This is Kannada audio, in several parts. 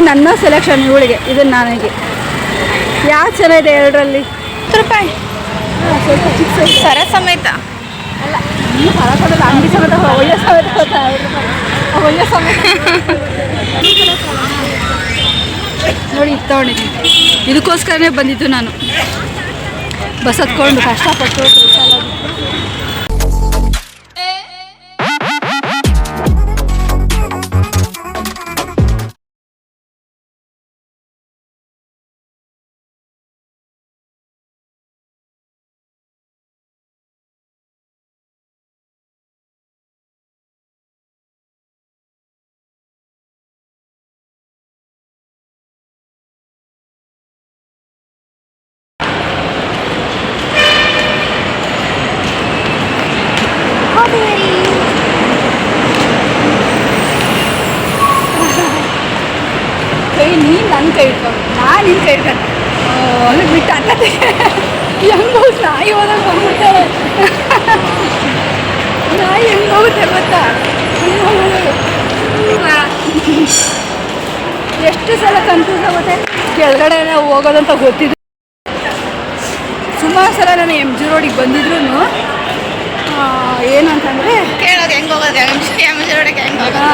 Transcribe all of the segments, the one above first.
ನನ್ನ ಸೆಲೆಕ್ಷನ್ ಇವಳಿಗೆ, ಇದು ನನಗೆ. ಯಾವ್ದು ಚೆನ್ನಾಗಿದೆ ಎರಡರಲ್ಲಿ? 10 ರೂಪಾಯಿ ಸ್ವಲ್ಪ ಚಿಕ್ಕ ಸರ ಸಮೇತ ಅಲ್ಲ, ಇನ್ನೂ ಸರ ಸಮೇತ, ಅಂಗಿ ಸಮೇತ, ಒಳ್ಳೆ ಸಮೇತ ಗೊತ್ತಾ? ಒಳ್ಳೆ ಸಮೇತ ನೋಡಿ ಇದು ತೊಗೊಂಡಿದ್ದೀನಿ. ಇದಕ್ಕೋಸ್ಕರನೇ ಬಂದಿದ್ದು ನಾನು. ಬಸ್ ಹತ್ಕೊಂಡು ಕಷ್ಟಪಟ್ಟು ಕೆಲಸ ಎಲ್ಲ ನೀನು ನನ್ನ ಕೈ ಇಟ್ಕೊಂಡು ನಾನು ನಿನ್ನ ಕೈ ಇಟ್ಕೊಂಡು ಅಲ್ಲಿ ಬಿಟ್ಟು ಅಕ್ಕತೆ ಹೆಂಗೆ ನಾಯಿ ಹೋದಾಗ ಬಂದ್ಬಿಡ್ತಾಳೆ. ನಾಯಿ ಹೆಂಗೆ ಹೋಗುತ್ತೆ ಗೊತ್ತಾ? ಎಷ್ಟು ಸಲ ಕನ್ಫ್ಯೂಸ್ ಆಗುತ್ತೆ ಕೆಳಗಡೆ ಹೋಗೋದಂತ ಗೊತ್ತಿದ್ದು. ಸುಮಾರು ಸಲ ನಾನು MG ರೋಡಿಗೆ ಬಂದಿದ್ರು ಏನಂತಂದರೆ ಕೇಳೋದು ಹೆಂಗೆ ಹೋಗೋದು, MG ರೋಡಿಗೆ ಹೆಂಗೆ ಹೋಗೋದು,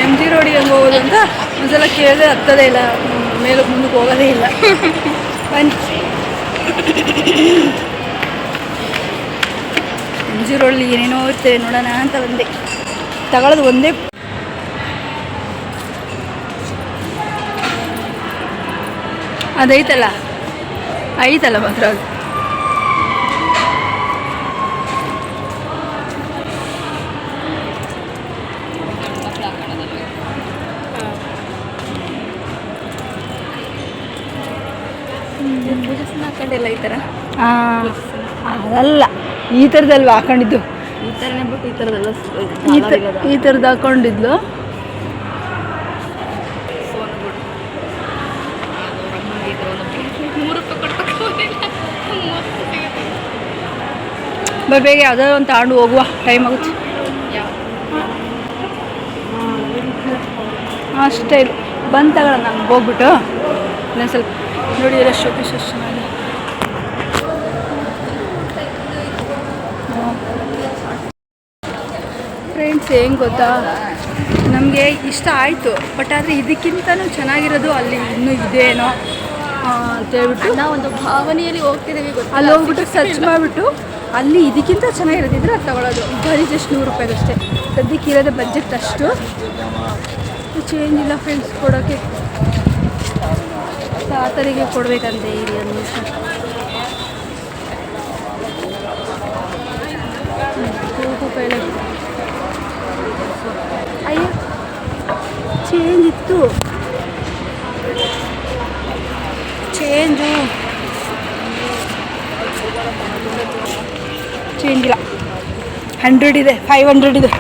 MG ರೋಡಿಗೆ ಹೆಂಗೆ ಹೋಗೋದು ಅಂತ ಒಂದ್ಸಲ ಕೇಳಿದ್ರೆ ಹತ್ತೋದೇ ಇಲ್ಲ, ಮೇಲೆ ಮುಂದಕ್ಕೆ ಹೋಗೋದೇ ಇಲ್ಲ. ಬನ್ನಿ MG ರೋಡಲ್ಲಿ ಏನೇನೋ ಇರ್ತೇವೆ ನೋಡೋಣ ಅಂತ ಬಂದೆ. ತಗೊಳ್ಳೋದು ಒಂದೇ ಅದೈತಲ್ಲ, ಐತಲ್ಲ ಮಾತ್ರ ಅದು. ಹಾಕೊಂಡಿಲ್ಲ ಈ ಥರ. ಅದಲ್ಲ, ಈ ಥರದಲ್ವ ಹಾಕೊಂಡಿದ್ದು, ಈ ಥರನೇ ಬಿಟ್ಟು ಈ ಥರದೆಲ್ಲ ಈ ಥರದ್ದು ಹಾಕೊಂಡಿದ್ಲು. ಬೇಗ ಯಾವುದೋ ಒಂದು ತಗೊಂಡು ಹೋಗುವ, ಟೈಮ್ ಆಗುತ್ತೆ. ಅಷ್ಟೇ ಬಂದು ತಗೊಳ್ಳೋಣ ನಮ್ಗೆ ಹೋಗ್ಬಿಟ್ಟು. ಇನ್ನೊಂದು ಸ್ವಲ್ಪ ನೋಡಿ ಎಲ್ಲ ಶೋಕೇಶ್ ಎಷ್ಟು ಚೆನ್ನಾಗಿ. ಫ್ರೆಂಡ್ಸ್ ಹೆಂಗೆ ಗೊತ್ತಾ, ನಮಗೆ ಇಷ್ಟ ಆಯಿತು, ಬಟ್ ಆದರೆ ಇದಕ್ಕಿಂತನೂ ಚೆನ್ನಾಗಿರೋದು ಅಲ್ಲಿ ಇನ್ನೂ ಇದೇನೋ ಅಂತೇಳ್ಬಿಟ್ಟು ನಾವು ಒಂದು ಭಾವನೆಯಲ್ಲಿ ಹೋಗ್ತಿದ್ದೀವಿ. ಅಲ್ಲಿ ಹೋಗ್ಬಿಟ್ಟು ಸರ್ಚ್ ಮಾಡಿಬಿಟ್ಟು ಅಲ್ಲಿ ಇದಕ್ಕಿಂತ ಚೆನ್ನಾಗಿರೋದಿದ್ರೆ ಅದು ತಗೊಳ್ಳೋದು. ಬರೀ ಜಸ್ಟ್ 100 ರೂಪಾಯಿಗಷ್ಟೇ. ಸದ್ಯಕ್ಕೆ ಇರೋದೇ ಬಜೆಟ್ ಅಷ್ಟು, ಚೇಂಜ್ ಇಲ್ಲ ಫ್ರೆಂಡ್ಸ್ ಕೊಡೋಕ್ಕೆ. ತಾತರಿಗೆ ಕೊಡಬೇಕಂತೆ ಇಲ್ಲಿ ಒಂದು ನಿಮಿಷ. ಕೈಲ ಅಯ್ಯೋ ಚೇಂಜ್ ಇತ್ತು, ಚೇಂಜ್ ಇಲ್ಲ. 100 ಇದೆ, 500 ಇದೆ,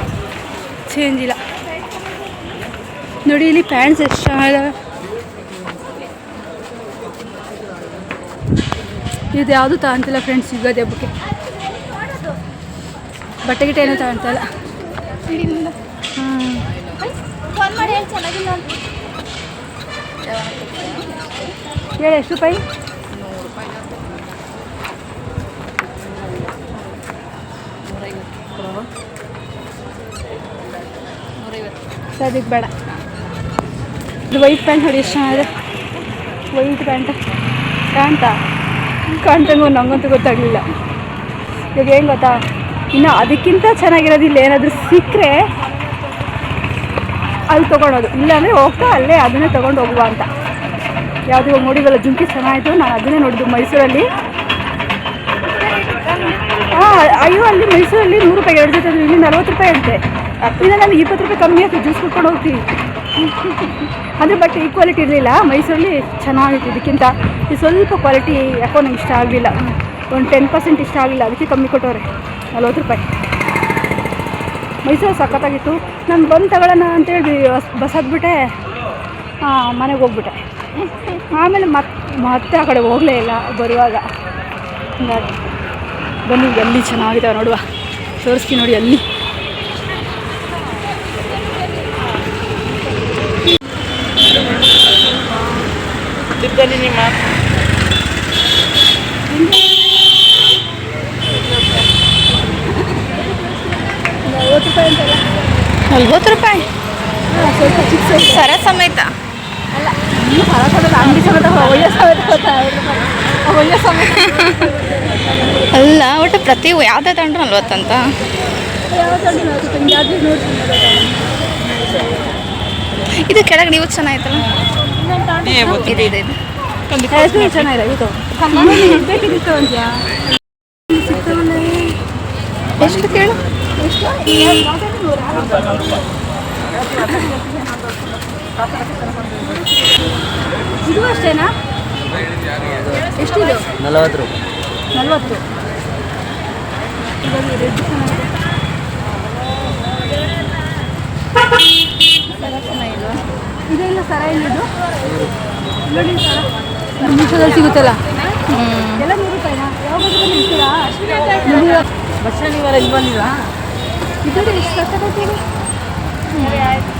ಚೇಂಜ್ ಇಲ್ಲ. ನೋಡಿ ಇಲ್ಲಿ ಪ್ಯಾಂಟ್ಸ್ ಎಷ್ಟು ಚೆನ್ನಾಗಿದ್ದಾವೆ. ಇದು ಯಾವುದು ತಗೊಂತಿಲ್ಲ ಫ್ರೆಂಡ್ಸ್, ಯುಗಾದಿ ಹಬ್ಬಕ್ಕೆ ಬಟ್ಟೆ ಗಿಟ್ಟೆ ಏನೂ ತಗೊಂತಲ್ಲ. ಹೇಳಿ ಎಷ್ಟು ರೂಪಾಯಿ? 150. ಸದ್ಯಕ್ಕೆ ಬೇಡ. ಇದು ವೈಟ್ ಪ್ಯಾಂಟ್ ನೋಡಿ ಎಷ್ಟು ಚೆನ್ನಾಗಿದೆ. ವೈಟ್ ಕಾಣ್ತಂಗು ನಂಗಂತೂ ಗೊತ್ತಾಗಲಿಲ್ಲ. ಇವಾಗ ಏನು ಗೊತ್ತಾ, ಇನ್ನು ಅದಕ್ಕಿಂತ ಚೆನ್ನಾಗಿರೋದಿಲ್ಲ. ಏನಾದರೂ ಸಿಕ್ಕರೆ ಅಲ್ಲಿ ತೊಗೊಳೋದು, ಇಲ್ಲಾಂದರೆ ಹೋಗ್ತಾ ಅಲ್ಲೇ ಅದನ್ನೇ ತೊಗೊಂಡು ಹೋಗುವ ಅಂತ. ಯಾವುದು ಇವಾಗ ನೋಡಿದಲ್ಲ ಜುಮ್ಕಿ ಚೆನ್ನಾಯಿತು, ನಾನು ಅದನ್ನೇ ನೋಡಿದ್ದು ಮೈಸೂರಲ್ಲಿ. ಅಯ್ಯೋ ಅಲ್ಲಿ ಮೈಸೂರಲ್ಲಿ 100 ರೂಪಾಯಿ 2 ಜೊತೆ, ಇಲ್ಲಿ 40 ರೂಪಾಯಿ ಅಂತೆ. ಇದನ್ನು ನಾನು 20 ರೂಪಾಯಿ ಕಮ್ಮಿ ಆಯ್ತು, ಜ್ಯೂಸ್ ಕುಡ್ಕೊಂಡು ಹೋಗ್ತೀವಿ ಅಂದರೆ. ಬಟ್ ಈಕ್ವಾಲಿಟಿ ಇರಲಿಲ್ಲ ಮೈಸೂರಲ್ಲಿ, ಚೆನ್ನಾಗಿತ್ತು ಇದಕ್ಕಿಂತ. ಇದು ಸ್ವಲ್ಪ ಕ್ವಾಲಿಟಿ ಯಾಕೋ ನಂಗೆ ಇಷ್ಟ ಆಗಲಿಲ್ಲ, ಒಂದು 10% ಇಷ್ಟ ಆಗಲಿಲ್ಲ, ಅದಕ್ಕೆ ಕಮ್ಮಿ ಕೊಟ್ಟವ್ರೆ 40 ರೂಪಾಯಿ. ಮೈಸೂರು ಸಖತ್ತಾಗಿತ್ತು. ನಾನು ಬಂದು ತಗೊಳ್ಳೋಣ ಅಂತೇಳಿ ಬಸ್ ಹತ್ಬಿಟ್ಟೆ, ಮನೆಗೆ ಹೋಗ್ಬಿಟ್ಟೆ. ಆಮೇಲೆ ಮತ್ತೆ ಆ ಕಡೆ ಹೋಗಲೇ ಇಲ್ಲ ಬರುವಾಗ. ಹಂಗಾಗಿ ಬನ್ನಿ ಎಲ್ಲಿ ಚೆನ್ನಾಗಿದ್ದಾವೆ ನೋಡುವ, ತೋರಿಸ್ತೀನಿ ನೋಡಿ ಅಲ್ಲಿ. ತಿರ್ದಲ್ಲಿ ನಿಮ್ಮ 40 ರೂಪಾಯಿ ಅಂತಾರೆ. 40 ರೂಪಾಯಿ ಸ್ವಲ್ಪ ಚಿಕ್ಕ ಸೈಜ್ ಸರ ಸಮೇತ ಅಲ್ಲ ನೀವು ಸರಸದ ಅಂಗಡಿ ಸಮೇತ ಒಯ್ಯ ಸಮೇತ ಗೊತ್ತಾ ಒಯ್ಯ ಸಮೇತ ಅಲ್ಲ ಒಟ್ಟು ಪ್ರತಿ ಯಾವುದೇ ತಗೊಂಡ್ರು 40 ಅಂತ. ಇದು ಕೆಳಗೆ ನೀವು ಚೆನ್ನಾಗಿತ್ತಲ್ಲ ಇದು ಇದು ಇದು ಚೆನ್ನಾಗಿದೆ ಇದು ಬೇಕಿತ್ತು ಅಂತ್ಯಾ ಸಿಗ್ತಾವಲ್ಲ ಎಷ್ಟು ಕೇಳು ಎಷ್ಟು ಇದು ಅಷ್ಟೇನಾ ಎಷ್ಟಿದು 40 ರೂಪಾಯಿ 40 ಇವಾಗ ರೆಡ್ ಚೆನ್ನಾಗಿದೆ ಇದೆಲ್ಲ ಸರ ಏನಿದು ನೋಡಿ ಸರ ನಮ್ಮ ಮೀಶೋದಲ್ಲಿ ಸಿಗುತ್ತಲ್ಲ ಎಲ್ಲ 100 ರೂಪಾಯಿನಾ ಯಾವಾಗ ಇರ್ತೀರಾ ಬಸ್ ನೀವೆಲ್ಲ ಇಲ್ಲಿ ಬಂದಿಲ್ಲ ಇದು ಎಷ್ಟು ಕಷ್ಟಪಡ್ತೀವಿ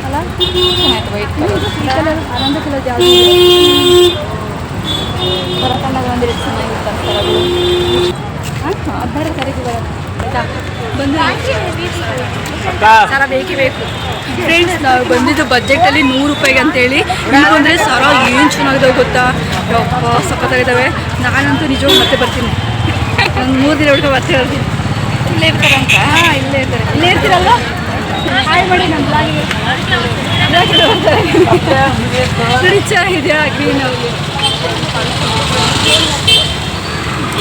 ಅಲ್ಲ ಈ ಕಲರ್ ಆನಂದ ಕಲರ್ ಜಾಸ್ತಿ ಹೊರಕೊಂಡಾಗ ಬಂದಿರೋ ಚೆನ್ನಾಗಿತ್ತು ಅಂತಾರೆ. 16 ತಾರೀಕು ಆಯ್ತಾ ಬಂದು ಸರ ಬೇಕೇ ಬೇಕು ಫ್ರೆಂಡ್ಸ್. ನಾವು ಬಂದಿದ್ದು ಬಜೆಟಲ್ಲಿ 100 ರೂಪಾಯಿಗೆ ಅಂತೇಳಿ ಅಂದರೆ ಸರ ಏನು ಚೆನ್ನಾಗಿದಾವೆ ಗೊತ್ತಾ, ಯಪ್ಪ ಸಖತ್ತಾಗಿದ್ದಾವೆ. ನಾನಂತೂ ನಿಜವಾಗಿ ಮತ್ತೆ ಬರ್ತೀನಿ, ಒಂದು 3 ದಿನ ಹುಡುಗ ಮತ್ತೆ ಬರ್ತೀನಿ. ಇಲ್ಲೇ ಇರ್ತಾರಂತ. ಹಾಂ ಇಲ್ಲೇ ಇರ್ತಾರೆ, ಇಲ್ಲೇ ಇರ್ತೀರಲ್ಲ. ಹಾಯ್ ಮಾಡಿ ನಮ್ಮ ಬ್ಲಾಗಿಗೆ ನೋಡಿ ಚೆನ್ನಾಗಿದೆಯಾ ಗ್ರೀನ್ ಅವ್ರಿಗೆ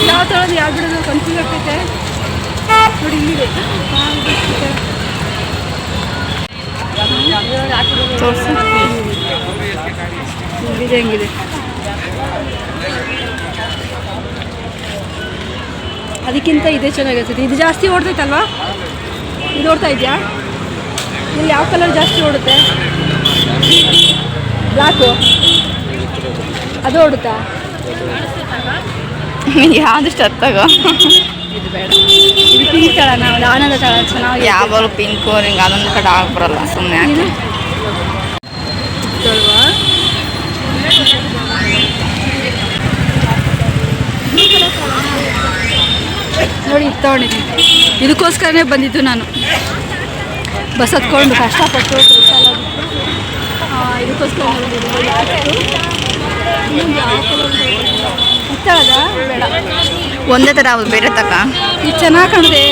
ಯಾವ ಥರದ್ದು ಯಾವ ಬಿಡೋದು ಕನ್ಫ್ಯೂಸ್ ಆಗ್ತೈತೆ ನೋಡಿ. ಇಲ್ಲಿದೆ ಇಲ್ಲಿದೆ ಹೆಂಗಿದೆ ಅದಕ್ಕಿಂತ ಇದೇ ಚೆನ್ನಾಗಿರ್ತೈತೆ. ಇದು ಜಾಸ್ತಿ ಓಡ್ತೈತಲ್ವಾ, ಇದು ಓಡ್ತಾ ಇದೆಯಾ? ಇಲ್ಲಿ ಯಾವ ಕಲರ್ ಜಾಸ್ತಿ ಓಡುತ್ತೆ? ಬ್ಲ್ಯಾಕು ಅದು ಓಡುತ್ತಾ? ಯಾವ್ದಿಷ್ಟು ಹತ್ತಾಗ ಇದು ಬೇಡ, ಇದು ಪಿಂಕ್ ತಳನ, ಒಂದು ಆನಂದ ತಳ ಚೆನ್ನಾಗಿ ಯಾವಾಗಲೂ ಪಿಂಕು ಹಿಂಗೆ ಅದೊಂದು ಕಡೆ ಆಗ್ಬರಲ್ಲ ಸುಮ್ಮನೆ. ಇದು ಅಲ್ವಾ ನೋಡಿ ಇದು ತೊಗೊಂಡಿದ್ದೀನಿ. ಇದಕ್ಕೋಸ್ಕರನೇ ಬಂದಿದ್ದು ನಾನು, ಬಸ್ ಹತ್ಕೊಂಡು ಕಷ್ಟಪಟ್ಟು ಕೆಲಸ ಎಲ್ಲ ಬಿಟ್ಟು ಇದಕ್ಕೋಸ್ಕರ ಇತ್ತದ ಬೇಡ, ಒಂದೇ ಥರ ಬೇರೆ ತಕ ಇದು ಚೆನ್ನಾಗಿ ಕಾಣಿದೆ.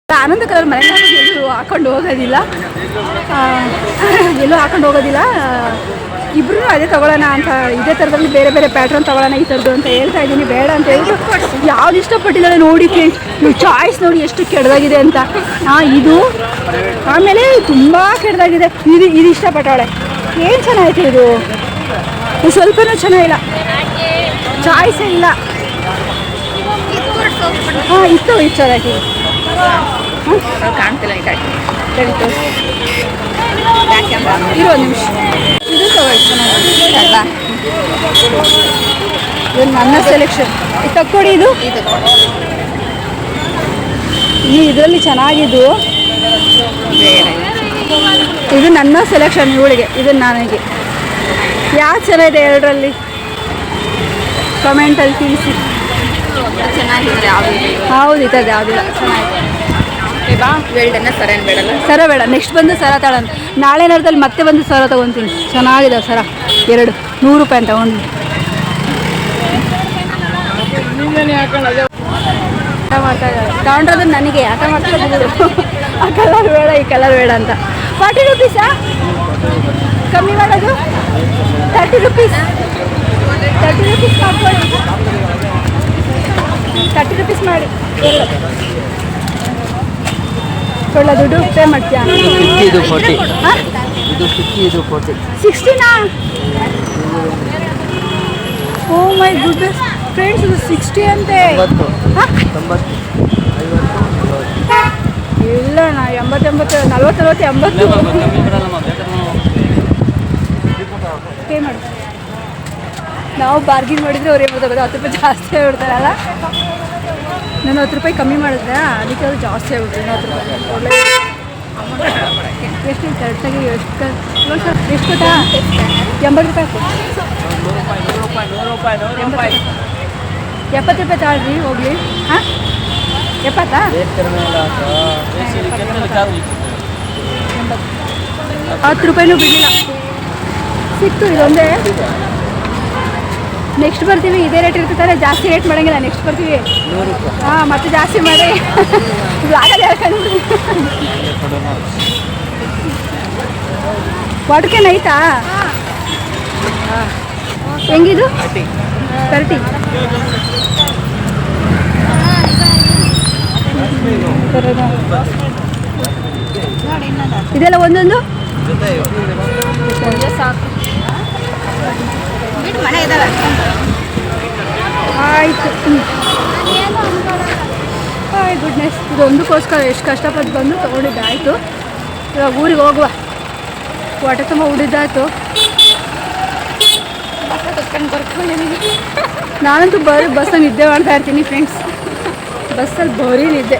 ಆನಂದ ಕಲರ್ ಮನೆ ಎಲ್ಲೂ ಹಾಕೊಂಡು ಹೋಗೋದಿಲ್ಲ, ಎಲ್ಲೂ ಹಾಕೊಂಡು ಹೋಗೋದಿಲ್ಲ. ಇಬ್ರು ಅದೇ ತೊಗೊಳ್ಳೋಣ ಅಂತ, ಇದೇ ಥರದಲ್ಲಿ ಬೇರೆ ಬೇರೆ ಪ್ಯಾಟ್ರನ್ ತೊಗೊಳ್ಳೋಣ ಈ ಥರದ್ದು ಅಂತ ಹೇಳ್ತಾ ಇದ್ದೀನಿ. ಬೇಡ ಅಂತ ಹೇಳ್ಬಿಟ್ಟು ಯಾವ್ದು ಇಷ್ಟಪಟ್ಟಿದ್ದಾರೆ ನೋಡಿ ಫ್ರೆಂಡ್ಸ್. ನೀವು ಚಾಯ್ಸ್ ನೋಡಿ ಎಷ್ಟು ಕೆಡ್ದಾಗಿದೆ ಅಂತ. ಇದು ಆಮೇಲೆ ತುಂಬ ಕೆಡ್ದಾಗಿದೆ. ಇದು ಇಷ್ಟಪಟ್ಟವಳೆ. ಏನು ಚೆನ್ನಾಗೈತೆ ಇದು, ಸ್ವಲ್ಪನೂ ಚೆನ್ನಾಗಿಲ್ಲ, ಚಾಯ್ಸೇ ಇಲ್ಲ. ಇತ್ತು ಇದು ಚೆನ್ನಾಗಿ ಕಾಣ್ತಿಲ್ಲ ಈ ಕಡೆ. ಇರೋ ನಿಮಿಷ ಇದು ತಗೊಳ್ಳಿ ಚೆನ್ನಾಗಿ. ಇದು ನನ್ನ ಸೆಲೆಕ್ಷನ್. ಇದು ತಕ್ಕೊಡಿ. ಇದು ಇದರಲ್ಲಿ ಚೆನ್ನಾಗಿದ್ದು ಇದು ನನ್ನ ಸೆಲೆಕ್ಷನ್ ಇವಳಿಗೆ, ಇದು ನನಗೆ. ಯಾವ್ದು ಚೆನ್ನಾಗಿದೆ ಎರಡರಲ್ಲಿ ಕಮೆಂಟಲ್ಲಿ ತಿಳಿಸಿ. ಚೆನ್ನಾಗಿದ್ರೆ ಯಾವುದು ಹೌದು ಇದ್ದದ್ದು ಯಾವುದಿಲ್ಲ ಚೆನ್ನಾಗಿದೆ. ಬಾ ವೆಲ್ಡನ್ನ ಸರ ಏನು ಬೇಡಲ್ಲ. ಸರ ಬೇಡ, ನೆಕ್ಸ್ಟ್ ಬಂದು ಸರ ತಗೊಳ್ಳೋಣ. ನಾಳೆ ನರದಲ್ಲಿ ಮತ್ತೆ ಬಂದು ಸರ ತೊಗೊತೀನಿ. ಚೆನ್ನಾಗಿದೆ ಸರ, 100 ರೂಪಾಯಿ ಅಂತ ತಗೊಂಡು. ಆಟ ಮಾಡ್ತಾ ಇದ್ದಾರೆ, ತಗೊಂಡ್ರದು ನನಗೆ ಆಟ ಮಾಡ್ತಾರೆ. ಆ ಕಲರ್ ಬೇಡ ಈ ಕಲರ್ ಬೇಡ ಅಂತ. 40 ರೂಪೀಸಾ ಕಮ್ಮಿ ಮಾಡೋದು? 30 ರೂಪೀಸ್, 30 ರೂಪೀಸ್ ಮಾಡ್ಕೊಳ್ಳಿ. 30 ರೂಪೀಸ್ ಮಾಡಿ ಕೊಳ್ಳ ದುಡ್ಡು ಪೇ ಮಾಡ್ತೀಯಾ? ಇದು 40, ಹಾಂ ಇದು 50, ಇದು 40. 60ನಾ? ಓ ಮೈ ಗುಡ್ನೆಸ್ ಫ್ರೆಂಡ್ಸ್, ಇದು 60 ಅಂತೆ. 90, ಹಾಂ 90, 50. ಇಲ್ಲ ನಾ 80, 40, 40, 80 ಪೇ ಮಾಡಿ. ನಾವು ಬಾರ್ಗಿನ್ ಮಾಡಿದರೆ ಅವ್ರು ಏನು ಗೊತ್ತಾಗೋದು, 10 ರೂಪಾಯಿ ಜಾಸ್ತಿ ಹೇಳ್ಬಿಡ್ತಾರಲ್ಲ. ನಾನು 10 ರೂಪಾಯಿ ಕಮ್ಮಿ ಮಾಡಿದ್ರೆ ಅದಕ್ಕೆ ಅದು ಜಾಸ್ತಿ ಆಗುತ್ತೆ 10 ರೂಪಾಯಿ ಒಳ್ಳೆ ಎಷ್ಟು ಕರೆಕ್ಟಾಗಿ ಎಷ್ಟು ಗೊತ್ತಾ 80 ರೂಪಾಯಿ 70 ರೂಪಾಯಿ ತಾಳ್ರಿ ಹೋಗ್ಲಿ ಹಾಂ 70 10 ರೂಪಾಯಿನೂ ಬಿಡಲಿಲ್ಲ ಸಿಕ್ತು ಇದೊಂದೇ ನೆಕ್ಸ್ಟ್ ಬರ್ತೀವಿ ಇದೇ ರೇಟ್ ಇರ್ತಾರೆ ಜಾಸ್ತಿ ರೇಟ್ ಮಾಡೋಂಗಿಲ್ಲ ನೆಕ್ಸ್ಟ್ ಬರ್ತೀವಿ ಹಾಂ ಮತ್ತೆ ಜಾಸ್ತಿ ಮಾಡಿ ಬ್ಲಾಗಲ್ಲಿ ಹೇಳ್ಕೊಂಡು ವಾಟರ್ ಕ್ಯಾನ್ ಐತಾ ಹಾಂ ಹೆಂಗಿದು 30 ಇದೆಲ್ಲ ಒಂದೊಂದು ಸಾಕು ಬಿಟ್ಟು ಮನೆ ಇದ್ದಾವೆ ಆಯಿತು ಹಾಯ್ ಗುಡ್ನೆಸ್ ಇದು ಒಂದಕ್ಕೋಸ್ಕರ ಎಷ್ಟು ಕಷ್ಟಪಟ್ಟು ಬಂದು ತೊಗೊಂಡಿದ್ದೆ ಆಯಿತು ಇವಾಗ ಊರಿಗೆ ಹೋಗುವ ಹೊಟ್ಟೆ ತುಂಬ ಉಡಿದಾಯ್ತು ನಾನಂತೂ ಬರೀ ಬಸ್ಸಲ್ಲಿ ನಿದ್ದೆ ಮಾಡ್ತಾ ಇರ್ತೀನಿ ಫ್ರೆಂಡ್ಸ್ ಬಸ್ಸಲ್ಲಿ ಬರೀ ನಿದ್ದೆ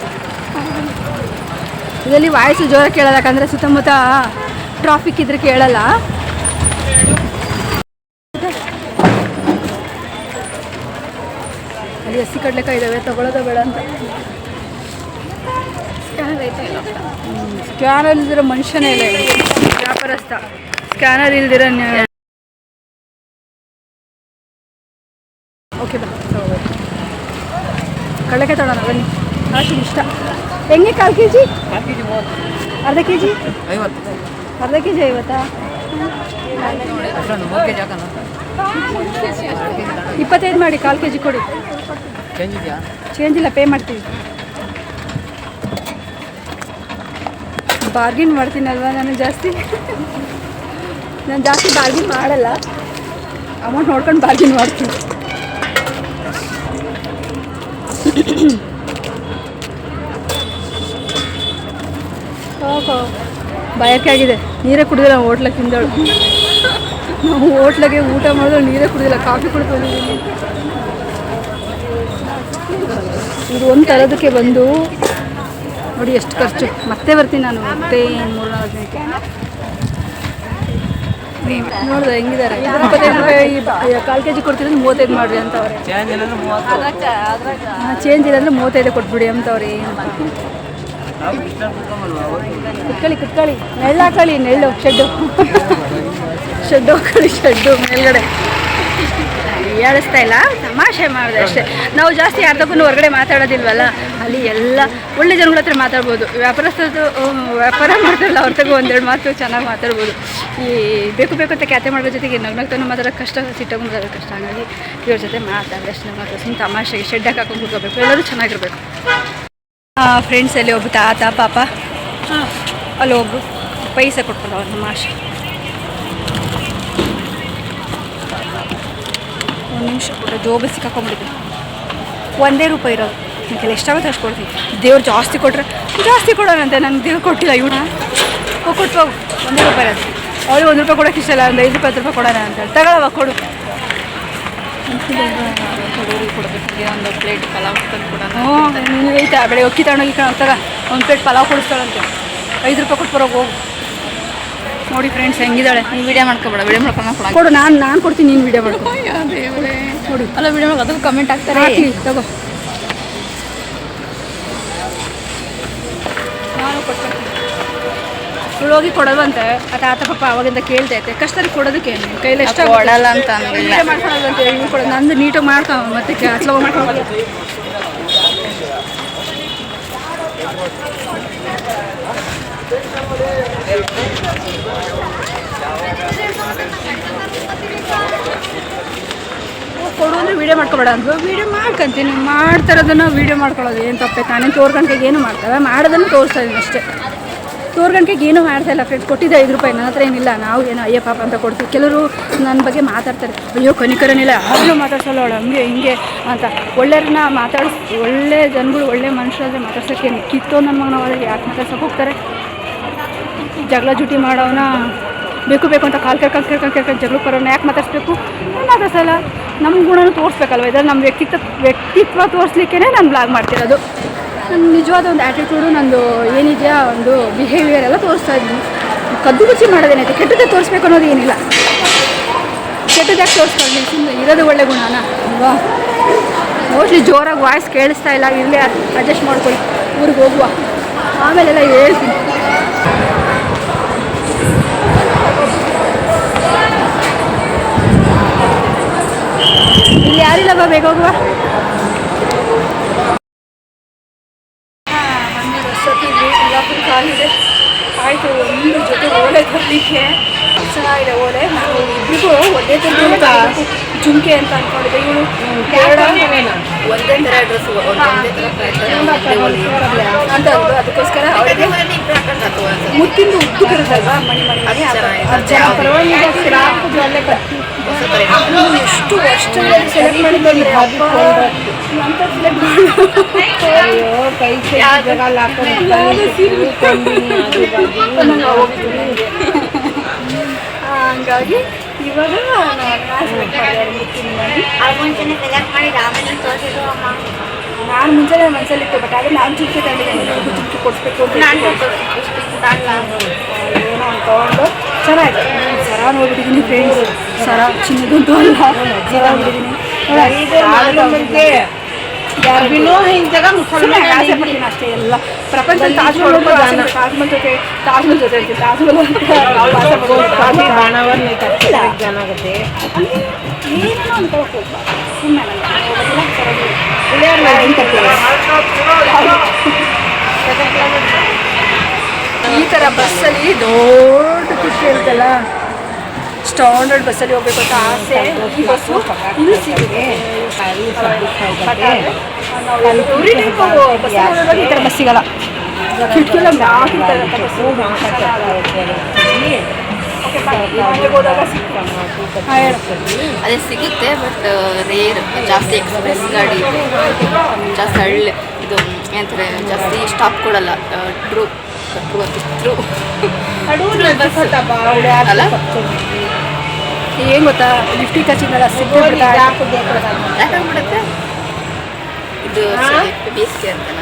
ಇದರಲ್ಲಿ ವಾಯ್ಸು ಜೋರಾಗಿ ಕೇಳಲ್ಲ ಯಾಕಂದರೆ ಸುತ್ತಮುತ್ತ ಟ್ರಾಫಿಕ್ ಇದ್ರೆ ಕೇಳಲ್ಲ ಅಲ್ಲಿ ಹಸಿ ಕಡಲೆಕಾಯಿ ಇದ್ದಾವೆ ತಗೊಳ್ಳೋದ ಬೇಡ ಅಂತ ಸ್ಕ್ಯಾನರ್ ಇಲ್ದಿರೋ ಮನುಷ್ಯನೇ ಇಲ್ಲ ವ್ಯಾಪಾರಸ್ಥ ಸ್ಕ್ಯಾನರ್ ಇಲ್ದಿರ ಓಕೆ ಬಾ ಕಡಲೆಕಾಯಿ ತಗೊಳ್ಳೋಣ ಬನ್ನಿ ಕಾಶಿ ಇಷ್ಟ ಹೆಂಗೆ 1/4 kg ಅರ್ಧ ಕೆ ಜಿ 50 ಅರ್ಧ ಕೆ ಜಿ 50 25 ಮಾಡಿ 1/4 kg ಕೊಡಿ ಚೇಂಜ್ ಇಲ್ಲ ಪೇ ಮಾಡ್ತೀವಿ ಬಾರ್ಗಿನ್ ಮಾಡ್ತೀನಲ್ವ ನಾನು ಜಾಸ್ತಿ ಬಾರ್ಗಿನ್ ಮಾಡಲ್ಲ ಅಮೌಂಟ್ ನೋಡ್ಕೊಂಡು ಬಾರ್ಗಿನ್ ಮಾಡ್ತೀನಿ ಓಹೋ ಬಯಕೆ ಆಗಿದೆ ನೀರೇ ಕುಡಿದಿಲ್ಲ ಹೋಟ್ಲಾಗ ತಿಂದಳು ನಾವು ಹೋಟ್ಲಾಗೆ ಊಟ ಮಾಡಿದ್ರೆ ನೀರೇ ಕುಡಿದಿಲ್ಲ ಕಾಫಿ ಕುಡಿದು ಬಂದಿದ್ದೀನಿ ಇದು ಒಂದು ತರೋದಕ್ಕೆ ಬಂದು ನೋಡಿ ಎಷ್ಟು ಖರ್ಚು ಮತ್ತೆ ಬರ್ತೀನಿ ನಾನು ಮತ್ತೆ 3-4 ದಿನಕ್ಕೆ ನೋಡಿದೆ ಹೆಂಗಿದ್ದಾರೆ 25 ರೂಪಾಯಿ 1/4 kg ಕೊಡ್ತಿದ್ರೆ 35 ಮಾಡಿರಿ ಅಂತವ್ರೆ ಚೇಂಜ್ ಇಲ್ಲ ಅಂದರೆ 35 ಕೊಟ್ಬಿಡಿ ಅಂತವ್ರೆ ಕುತ್ಕೊಳ್ಳಿ ನೆಳ್ಳು ಹಾಕೊಳ್ಳಿ ನೆಳ್ಳು ಶೆಡ್ಡು ಹಾಕೊಳ್ಳಿ ಶೆಡ್ಡು ಮೇಲ್ಗಡೆ ಹೇಳಿಸ್ತಾ ಇಲ್ಲ ತಮಾಷೆ ಮಾಡಿದೆ ಅಷ್ಟೇ ನಾವು ಜಾಸ್ತಿ ಯಾರ್ದಕ್ಕೂ ಹೊರಗಡೆ ಮಾತಾಡೋದಿಲ್ವಲ್ಲ ಅಲ್ಲಿ ಎಲ್ಲ ಒಳ್ಳೆ ಜನಗಳ ಹತ್ರ ಮಾತಾಡ್ಬೋದು ವ್ಯಾಪಾರಸ್ಥರು ವ್ಯಾಪಾರ ಮಾಡ್ತಾರಲ್ಲ ಅವ್ರ ತಗೋ 1-2 ಮಾತು ಚೆನ್ನಾಗಿ ಮಾತಾಡ್ಬೋದು ಈ ಬೇಕು ಅಂತ ಖ್ಯಾತೆ ಮಾಡೋ ಜೊತೆಗೆ ನಗ್ನಗ್ತಾನು ಮಾತಾಡೋದು ಕಷ್ಟ ಸಿಟ್ಟಾಗೂ ಮಾತಾಡೋದು ಕಷ್ಟ ಹಾಗಾಗಿ ಇವ್ರ ಜೊತೆ ಮಾತಾಡಿದ್ರೆ ಅಷ್ಟೇ ಮಾತ್ರ ಸುಮ್ಮನೆ ತಮಾಷೆಗೆ ಶೆಡ್ ಹಾಕೊಂಡು ಕೂತ್ಕೋಬೇಕು ಎಲ್ಲರೂ ಚೆನ್ನಾಗಿರ್ಬೇಕು ಫ್ರೆಂಡ್ಸ್ ಅಲ್ಲಿ ಒಬ್ಬ ತಾತ ಪಾಪ ಅಲ್ಲಿ ಹೋಗು ಪೈಸೆ ಕೊಟ್ಕೊಂಡು ಅವ್ರ ನಮ್ಮ ಆಶೆ ಒಂದು ನಿಮಿಷ ಕೂಡ ಜೋಬು ಸಿಕ್ಕಾಕೊಂಡ್ಬಿಟ್ಟಿದೆ 1 ರೂಪಾಯಿ ಇರೋದು ನನಗೆಲ್ಲ ಎಷ್ಟಾಗುತ್ತೆ ಅಷ್ಟು ಕೊಡ್ತೀನಿ ದೇವ್ರು ಜಾಸ್ತಿ ಕೊಟ್ಟರೆ ಜಾಸ್ತಿ ಕೊಡೋಣಂತೆ ನನಗೆ ದೇವ್ರು ಕೊಟ್ಟಿಲ್ಲ ಇವನ ಕೊಟ್ಟು ಹೋಗು 1 ರೂಪಾಯಿ ಅದು ಅವಳು 1 ರೂಪಾಯಿ ಕೊಡೋಕೆ ಇಷ್ಟಲ್ಲ ಒಂದು 5 ರೂಪಾಯಿ 10 ರೂಪಾಯಿ ಕೊಡೋಣ ಅಂತ ತಗೊಳವ ಕೊಡು ಕೊಡಬೇಕು ಒಂದು ಪ್ಲೇಟ್ ಪಲಾವ್ ತಂದು ಕೊಡೋಣ ಹ್ಞೂ ಐತಾ ಬೆಳಗ್ಗೆ ಅಕ್ಕಿ ತಗೊಂಡೋಗಿ ತಗ ಒಂದು ಪ್ಲೇಟ್ ಪಲಾವ್ ಕೊಡಿಸ್ತಾಳಂತೆ 5 ರೂಪಾಯಿ ಕೊಟ್ಟು ಬರೋಕೆ ಹೋಗು ನೋಡಿ ಫ್ರೆಂಡ್ಸ್ ಹೆಂಗಿದ್ದಾಳೆ ನೀನು ವೀಡಿಯೋ ಮಾಡ್ಕೊಬೇಡ ವೀಡಿಯೋ ಮಾಡ್ಕೊಂಡು ಕೊಡು ನಾನು ಕೊಡ್ತೀನಿ ನೀನು ವೀಡಿಯೋ ಮಾಡ್ಕೊ ನೋಡಿ ಅಲ್ಲ ವೀಡಿಯೋ ಮಾಡಿ ಅದಕ್ಕೆ ಕಮೆಂಟ್ ಆಗ್ತಾರೆ ತಗೋ ನಾನು ಕೊಡ್ತೀನಿ ಹೋಗಿ ಕೊಡೋದಂತೆ ಆ ತಾತ ಪಾಪ ಅವಾಗಿಂದ ಕೇಳ್ತೈತೆ ಕಷ್ಟದಲ್ಲಿ ಕೊಡೋದಕ್ಕೆ ಕೈಲಿ ಎಷ್ಟು ಕೊಡಲ್ಲ ಅಂತ ಅಂದಿಲ್ಲ ಮಾಡ್ಕೊಳೋದಂತೆ ಇವ್ರು ಕೊಡೋದು ನಂದು ನೀಟಾಗಿ ಮಾಡ್ಕೊ ಮತ್ತೆ ಹತ್ಲವ ಮಾಡ್ಕೊಳ್ಳೋದು ಕೊಡು ಅಂದರೆ ವೀಡಿಯೋ ಮಾಡ್ಕೊಬೇಡ ಅಂದ್ರು ವೀಡಿಯೋ ಮಾಡ್ಕೊಂತೀನಿ ಮಾಡ್ತಾರೋದನ್ನು ವೀಡಿಯೋ ಮಾಡ್ಕೊಳ್ಳೋದು ಏನು ತಪ್ಪೈತೆ ನಾನೇನು ತೋರ್ಗಣ್ಕೆಗೆ ಏನು ಮಾಡ್ತಾವೆ ಮಾಡೋದನ್ನು ತೋರಿಸ್ತಾ ಇದ್ದೀನಿ ಅಷ್ಟೇ ತೋರ್ಗಣ್ಕೆಗೆ ಏನೂ ಮಾಡ್ತಾಯಿಲ್ಲ ಫ್ರೆಂಡ್ಸ್ ಕೊಟ್ಟಿದ್ದೆ 5 ರೂಪಾಯಿ ನನ್ನ ಹತ್ರ ಏನಿಲ್ಲ ನಾವು ಏನೋ ಅಯ್ಯ ಪಾಪ ಅಂತ ಕೊಡ್ತೀವಿ ಕೆಲವರು ನನ್ನ ಬಗ್ಗೆ ಮಾತಾಡ್ತಾರೆ ಅಯ್ಯೋ ಕನಿಕರನಿಲ್ಲ ಯಾವಾಗಲೂ ಮಾತಾಡ್ಸಲ್ಲ ಅವಳು ಹಂಗೆ ಹಿಂಗೆ ಅಂತ ಒಳ್ಳೆಯವ್ರನ್ನ ಒಳ್ಳೆ ಜನಗಳು ಒಳ್ಳೆ ಮನುಷ್ಯರಾದ್ರೆ ಮಾತಾಡ್ಸೋಕ್ಕೆ ಕಿತ್ತೋ ನನ್ನ ಮಗನ ಹೋದ್ರೆ ಯಾಕೆ ಮಾತಾಡ್ಸೋಕೆ ಹೋಗ್ತಾರೆ ಜಗಳ ಜುಟಿ ಮಾಡೋವನ್ನ ಬೇಕು ಬೇಕು ಅಂತ ಕಾಲು ಕೇಳ್ಕೊಂಡು ಜಗಳ ಬರೋಣ ಯಾಕೆ ಮಾತಾಡಿಸ್ಬೇಕು ನಾನು ಮಾತಾಡ್ಸಲ್ಲ. ನಮ್ಮ ಗುಣನೂ ತೋರಿಸ್ಬೇಕಲ್ವ, ಇದ್ರಲ್ಲಿ ನಮ್ಮ ವ್ಯಕ್ತಿತ್ವ ತೋರಿಸ್ಲಿಕ್ಕೇ ನಾನು ಬ್ಲಾಗ್ ಮಾಡ್ತಿರೋದು. ನನ್ನ ನಿಜವಾದ ಒಂದು ಆ್ಯಟಿಟ್ಯೂಡು, ನಂದು ಏನಿದೆಯಾ ಒಂದು ಬಿಹೇವಿಯರ್ ಎಲ್ಲ ತೋರಿಸ್ತಾ ಇದ್ದೀನಿ. ಕದ್ದು ಮುಚ್ಚಿ ಮಾಡೋದೇನೈತೆ, ಕೆಟ್ಟದ್ದೇ ತೋರಿಸ್ಬೇಕು ಅನ್ನೋದು ಏನಿಲ್ಲ. ಕೆಟ್ಟದಾಗಿ ತೋರಿಸ್ಕೊಂಡು ಸುಮ್ಮನೆ ಇರೋದು ಒಳ್ಳೆ ಗುಣನ ಅಲ್ವಾ. ಮೋಸ್ಟ್ಲಿ ಜೋರಾಗಿ ವಾಯ್ಸ್ ಕೇಳಿಸ್ತಾ ಇಲ್ಲ, ಇರಲಿ ಅಡ್ಜಸ್ಟ್ ಮಾಡ್ಕೊಳ್ಳಿ, ಊರಿಗೆ ಹೋಗುವ ಆಮೇಲೆಲ್ಲ ಹೇಳ್ತೀನಿ. ಇಲ್ಲಿ ಯಾರಿಲ್ಲ ಬಾ, ಬೇಗ ಹೋಗುವ. ಆಗಿದೆ ಆಯಿತು. ಒಂದು ಜೊತೆ ಓಲೆ ತರಲಿಕ್ಕೆ ಚೆನ್ನಾಗಿದೆ ಓಲೆ. ನಾವು ಇಬ್ಬರಿಗೂ ಒಂದೇ ಥರ ಜುಮ್ಕೆ ಅಂತ ಅಂದ್ಕೊಂಡಿದ್ದೆ. ಇವಳು ಒಂದೇ ಥರ ಡ್ರೆಸ್ ಅಂತ ಅಂದು ಅದಕ್ಕೋಸ್ಕರ ಅವಳಿಗೆ ಮುತ್ತಿಂದು ಉದ್ದು ಬರುತ್ತಲ್ವಾ, ಮಣಿ ಎಷ್ಟು ವರ್ಷಗಳಲ್ಲಿ ಸೆಲೆಕ್ಟ್ ಮಾಡಿದ್ರೆ ಅಂತ ಹಂಗಾಗಿ ಇವಾಗ ನಾನು ಮುಂಚೆನೇ ಮನಸ್ಸಲ್ಲಿತ್ತು, ಬಟ್ ಆದರೆ ನಾನು ಚಿಂತೆ ತಂದಿದ್ದೀನಿ, ಚಿಂತೆ ಕೊಡಿಸ್ಬೇಕು ಅಂತ ಏನೋ ಅಂದ್ಕೊಂಡು ಚೆನ್ನಾಗಿದೆ. ಸರ ನೋಡ್ಬಿಟ್ಟಿದ್ದೀನಿ ಫ್ರೆಂಡ್ಸ್, ಸರ ಚಿನ್ನದಂತೂ ಅಲ್ಲ, ಸರ ನೋಡಿದ್ದೀನಿ. ಆಸೆ ಪಡ್ತೀನಿ ಅಷ್ಟೇ. ಎಲ್ಲ ಪ್ರಪಂಚ ತಾಜ್ಮಹಲ್ ಜೊತೆ ಹೇಳ್ತೀನಿ, ತಾಜ್ಮಹಲ್ ಏನೇನೋ ಅನ್ಕೊಳಕ್ ಹೋಗ್ಬಾರ್ದು ಸುಮ್ಮನೆ. ಈ ಥರ ಬಸ್ಸಲ್ಲಿ ದೊಡ್ಡ ಖುಷಿ ಇರುತ್ತಲ್ಲ, ಸ್ಟ್ಯಾಂಡರ್ಡ್ ಬಸ್ಸಲ್ಲಿ ಹೋಗ್ಬೇಕು ಅಂತ ಆಸೆ. ಈ ಬಸ್ಸು ಇಲ್ಲಿ ಸಿಗುತ್ತೆ, ಈ ಥರ ಬಸ್ ಸಿಗಲ್ಲ. ಕಿಟಕಿಲ್ಲ ಅದೇ ಸಿಗುತ್ತೆ, ಬಟ್ ರೇರ್, ಜಾಸ್ತಿ ಎಕ್ಸ್ಪ್ರೆಸ್ ಗಾಡಿ, ಜಾಸ್ತಿ ಹಳ್ಳಿ ಇದು ಏನಂತಾರೆ, ಜಾಸ್ತಿ ಸ್ಟಾಪ್ ಕೊಡಲ್ಲ. ಟ್ರೂ ಅಲ್ಲ, ಏನು ಗೊತ್ತಾ, ಲಿಫ್ಟಿಗೆ ಹಚ್ಚಿದ್ನಲ್ಲ ಸಿಕ್ಬಿಡುತ್ತೆ. ಯಾಕಾಗ್ಬಿಡುತ್ತೆ ಇದು ಬೇಸಿಗೆ ಅಂತನ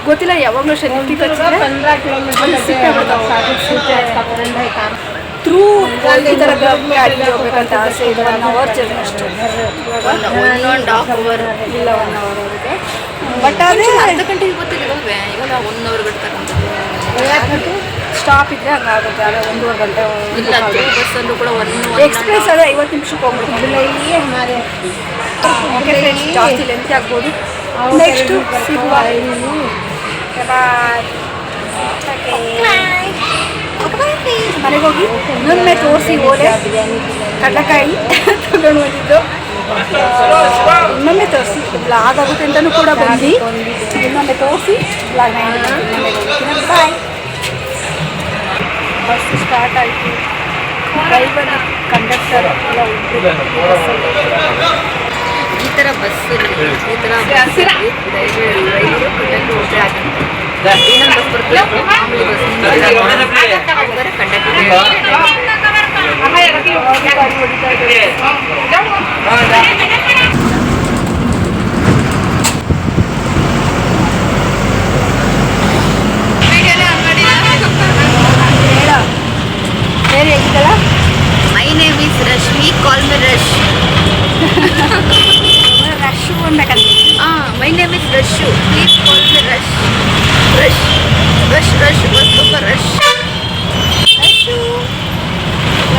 ಗೊತ್ತಿಲ್ಲ, ಯಾವಾಗಲೂ ಅಷ್ಟೇ ಲಿಫ್ಟಿಗೆ ಥ್ರೂ ಈ ಥರ ಗಾಡಿಗೆ ಹೋಗ್ಬೇಕಂತ ಆಸೆ ಇದೆ. 1 ಅವರ್ ಜರ್ನಿ ಅಷ್ಟು, 1.5 ಅವರ್ ಇಲ್ಲ 1 ಅವರ್ ಅವರಿಗೆ. ಬಟ್ ಅದೇ ಅರ್ಧ ಗಂಟೆಗೆ ಗೊತ್ತಿಲ್ಲವೇ, ಇವಾಗ 1 ಅವರ್ ಬಿಡ್ತಕ್ಕಂಥದ್ದು. ಸ್ಟಾಪ್ ಇದ್ದರೆ ಹಂಗಾಗುತ್ತೆ, ಅದೇ 1.5 ಗಂಟೆ ಇಲ್ಲ. ಬಸ್ಸಲ್ಲೂ ಕೂಡ ಎಕ್ಸ್ಪ್ರೆಸ್ ಅದೇ 50 ನಿಮಿಷಕ್ಕೆ ಹೋಗ್ಬಿಡ್ತೀವಿ. ಓಕೆ ಫ್ರೆಂಡ್ಸ್, ಜಾಸ್ತಿ ಲೆಂತ್ ಆಗ್ಬೋದು. ನೆಕ್ಸ್ಟು ಸಿಗುವ. ಬಾಯ್. ಮನೆಗೆ ಹೋಗಿ ಇನ್ನೊಮ್ಮೆ ತೋರಿಸಿ ಓಲೆ ಕಡಲೆಕಾಯಿ ತಗೊಂಡು ಬಂದಿದ್ದು ಇನ್ನೊಮ್ಮೆ ತೋರಿಸಿ ಬ್ಲಾಗ್ ಆಗುತ್ತೆ ಅಂತಲೂ ಕೂಡ ಬಂದು ಇನ್ನೊಮ್ಮೆ ತೋರಿಸಿ ಬ್ಲಾಗ್ನ ಇನ್ನೊಮ್ಮೆ ಹೋಗ್ತೀನಿ. ಬಾಯ್. ಬಸ್ ಸ್ಟಾರ್ಟ್ ಆಯಿತು. ಡ್ರೈವರ್ ಕಂಡಕ್ಟರ್ ಎಲ್ಲ ಈ ಥರ ಬಸ್ಸಲ್ಲಿ ಈ ಥರ ಡ್ರೈವರು ಕಂಡಕ್ಟರ್ ಒಬ್ಬರೇ ಆಗುತ್ತೆ. ಇನ್ನೊಂದು ಬಸ್ ಬರ್ತದೆ, ಮಾಮೂಲಿ ಬಸ್ ಕಂಡಕ್ಟರ್ ಬೇರೆ ಹೇಗಿದ್ದಲ್ಲ. My name is Rashmi, call me rush. Rush ಅನ್ಬೇಕಂತ. My name is Rashu, please call me rush. Rush rush rush bus super rush. Rashu